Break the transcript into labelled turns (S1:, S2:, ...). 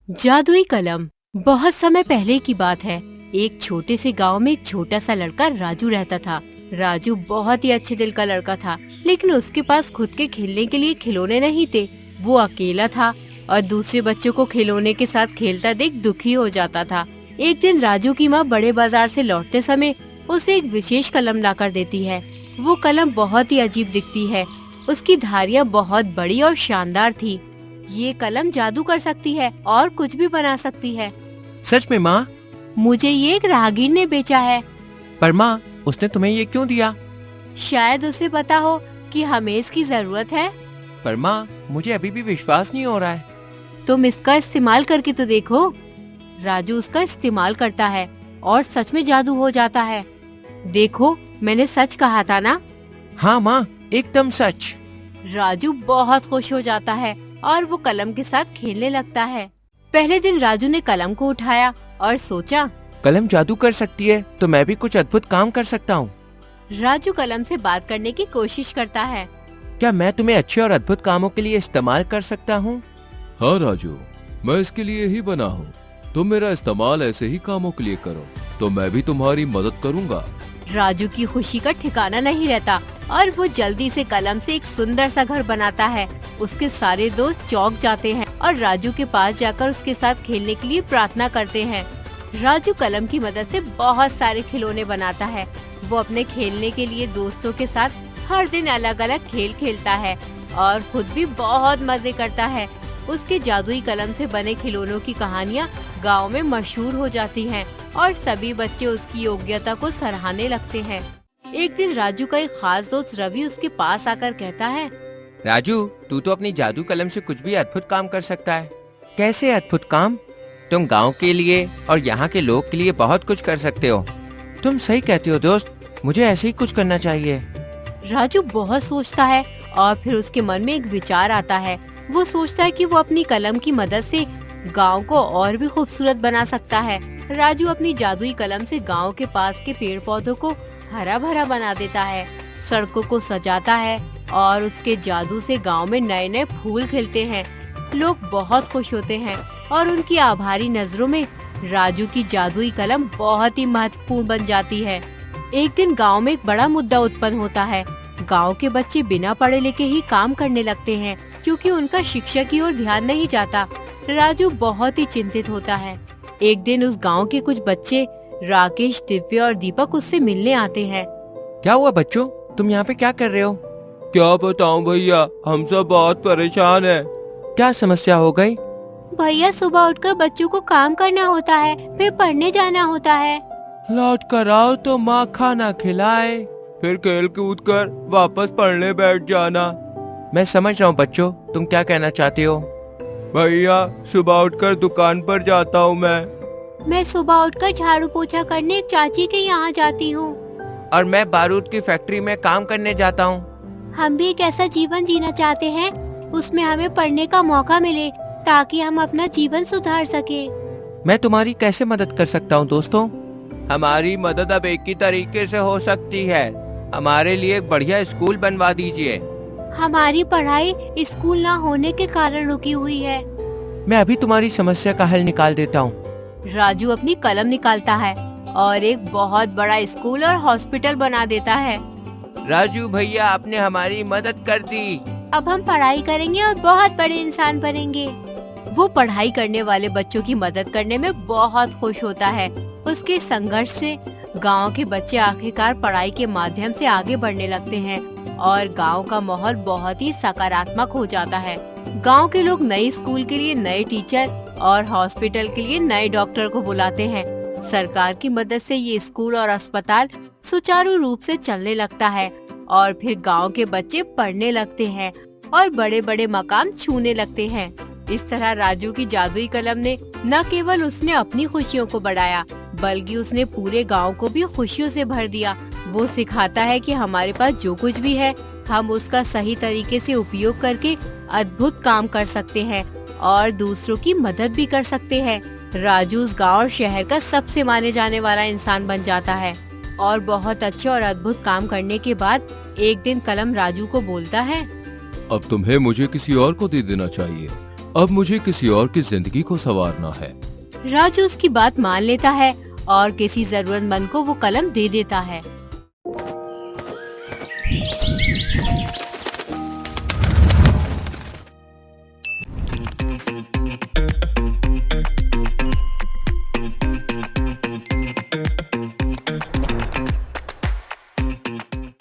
S1: जादुई कलम। बहुत समय पहले की बात है। एक छोटे से गांव में एक छोटा सा लड़का राजू रहता था। राजू बहुत ही अच्छे दिल का लड़का था, लेकिन उसके पास खुद के खेलने के लिए खिलौने नहीं थे। वो अकेला था और दूसरे बच्चों को खिलौने के साथ खेलता देख दुखी हो जाता था। एक दिन राजू की माँ बड़े बाजार से लौटते समय उसे एक विशेष कलम लाकर देती है। वो कलम बहुत ही अजीब दिखती है। उसकी धारियाँ बहुत बड़ी और शानदार थी। ये कलम जादू कर सकती है और कुछ भी बना सकती है।
S2: सच में माँ?
S1: मुझे ये एक राहगीर ने बेचा है।
S2: पर माँ, उसने तुम्हें ये क्यों दिया?
S1: शायद उसे पता हो कि हमें इसकी जरूरत है।
S2: पर माँ, मुझे अभी भी विश्वास नहीं हो रहा है।
S1: तुम इसका इस्तेमाल करके तो देखो। राजू उसका इस्तेमाल करता है और सच में जादू हो जाता है। देखो, मैंने सच कहा था ना।
S2: हाँ माँ, एकदम सच।
S1: राजू बहुत खुश हो जाता है और वो कलम के साथ खेलने लगता है। पहले दिन राजू ने कलम को उठाया और सोचा,
S2: कलम जादू कर सकती है तो मैं भी कुछ अद्भुत काम कर सकता हूँ।
S1: राजू कलम से बात करने की कोशिश करता है।
S2: क्या मैं तुम्हें अच्छे और अद्भुत कामों के लिए इस्तेमाल कर सकता हूँ?
S3: हाँ राजू, मैं इसके लिए ही बना हूँ। तुम मेरा इस्तेमाल ऐसे ही कामों के लिए करो तो मैं भी तुम्हारी मदद करूँगा।
S1: राजू की खुशी का ठिकाना नहीं रहता और वो जल्दी से कलम से एक सुंदर सा घर बनाता है। उसके सारे दोस्त चौंक जाते हैं और राजू के पास जाकर उसके साथ खेलने के लिए प्रार्थना करते हैं। राजू कलम की मदद से बहुत सारे खिलौने बनाता है। वो अपने खेलने के लिए दोस्तों के साथ हर दिन अलग अलग खेल खेलता है और खुद भी बहुत मजे करता है। उसके जादुई कलम से बने खिलौनों की कहानियाँ गांव में मशहूर हो जाती हैं और सभी बच्चे उसकी योग्यता को सराहने लगते हैं। एक दिन राजू का एक खास दोस्त रवि उसके पास आकर कहता है,
S2: राजू, तू तो अपनी जादू कलम से कुछ भी अद्भुत काम कर सकता है। कैसे अद्भुत काम? तुम गांव के लिए और यहाँ के लोग के लिए बहुत कुछ कर सकते हो। तुम सही कहते हो दोस्त, मुझे ऐसे ही कुछ करना चाहिए।
S1: राजू बहुत सोचता है और फिर उसके मन में एक विचार आता है। वो सोचता है कि वो अपनी कलम की मदद से गांव को और भी खूबसूरत बना सकता है। राजू अपनी जादुई कलम से गांव के पास के पेड़ पौधों को हरा भरा बना देता है, सड़कों को सजाता है और उसके जादू से गांव में नए नए फूल खिलते हैं। लोग बहुत खुश होते हैं और उनकी आभारी नजरों में राजू की जादुई कलम बहुत ही महत्वपूर्ण बन जाती है। एक दिन गांव में एक बड़ा मुद्दा उत्पन्न होता है। गांव के बच्चे बिना पढ़े लिखे ही काम करने लगते हैं क्योंकि उनका शिक्षा की ओर ध्यान नहीं जाता। राजू बहुत ही चिंतित होता है। एक दिन उस गांव के कुछ बच्चे राकेश, दिव्या और दीपक उससे मिलने आते हैं।
S2: क्या हुआ बच्चों, तुम यहाँ पे क्या कर रहे हो?
S3: क्या बताऊँ भैया, हम सब बहुत परेशान हैं।
S2: क्या समस्या हो गई?
S1: भैया, सुबह उठकर बच्चों को काम करना होता है, फिर पढ़ने जाना होता है।
S2: लौट कर आओ तो माँ खाना खिलाए,
S3: फिर खेल कूद कर वापस पढ़ने बैठ जाना।
S2: मैं समझ रहा हूँ बच्चों, तुम क्या कहना चाहते हो।
S3: भैया, सुबह उठकर दुकान पर जाता हूँ
S1: मैं सुबह उठकर झाड़ू पोछा करने एक चाची के यहाँ जाती हूँ।
S2: और मैं बारूद की फैक्ट्री में काम करने जाता हूँ।
S1: हम भी एक ऐसा जीवन जीना चाहते हैं, उसमें हमें पढ़ने का मौका मिले ताकि हम अपना जीवन सुधार सके।
S2: मैं तुम्हारी कैसे मदद कर सकता हूँ दोस्तों? हमारी मदद अब एक ही तरीके से हो सकती है। हमारे लिए एक बढ़िया स्कूल बनवा दीजिए।
S1: हमारी पढ़ाई स्कूल ना होने के कारण रुकी हुई है।
S2: मैं अभी तुम्हारी समस्या का हल निकाल देता हूँ।
S1: राजू अपनी कलम निकालता है और एक बहुत बड़ा स्कूल और हॉस्पिटल बना देता है।
S2: राजू भैया, आपने हमारी मदद कर दी।
S1: अब हम पढ़ाई करेंगे और बहुत बड़े इंसान बनेंगे। वो पढ़ाई करने वाले बच्चों की मदद करने में बहुत खुश होता है। उसके संघर्ष से गांव के बच्चे आखिरकार पढ़ाई के माध्यम से आगे बढ़ने लगते हैं और गांव का माहौल बहुत ही सकारात्मक हो जाता है। गांव के लोग नए स्कूल के लिए नए टीचर और हॉस्पिटल के लिए नए डॉक्टर को बुलाते हैं। सरकार की मदद से ये स्कूल और अस्पताल सुचारू रूप से चलने लगता है और फिर गांव के बच्चे पढ़ने लगते हैं और बड़े बड़े मकाम छूने लगते हैं। इस तरह राजू की जादुई कलम ने न केवल उसने अपनी खुशियों को बढ़ाया, बल्कि उसने पूरे गांव को भी खुशियों से भर दिया। वो सिखाता है कि हमारे पास जो कुछ भी है, हम उसका सही तरीके से उपयोग करके अद्भुत काम कर सकते हैं और दूसरों की मदद भी कर सकते हैं। राजू उस गांव और शहर का सबसे माने जाने वाला इंसान बन जाता है और बहुत अच्छे और अद्भुत काम करने के बाद एक दिन कलम राजू को बोलता है,
S3: अब तुम्हें मुझे किसी और को दे देना चाहिए। अब मुझे किसी और की जिंदगी को संवारना है।
S1: राजू उसकी बात मान लेता है और किसी जरूरतमंद को वो कलम दे देता है।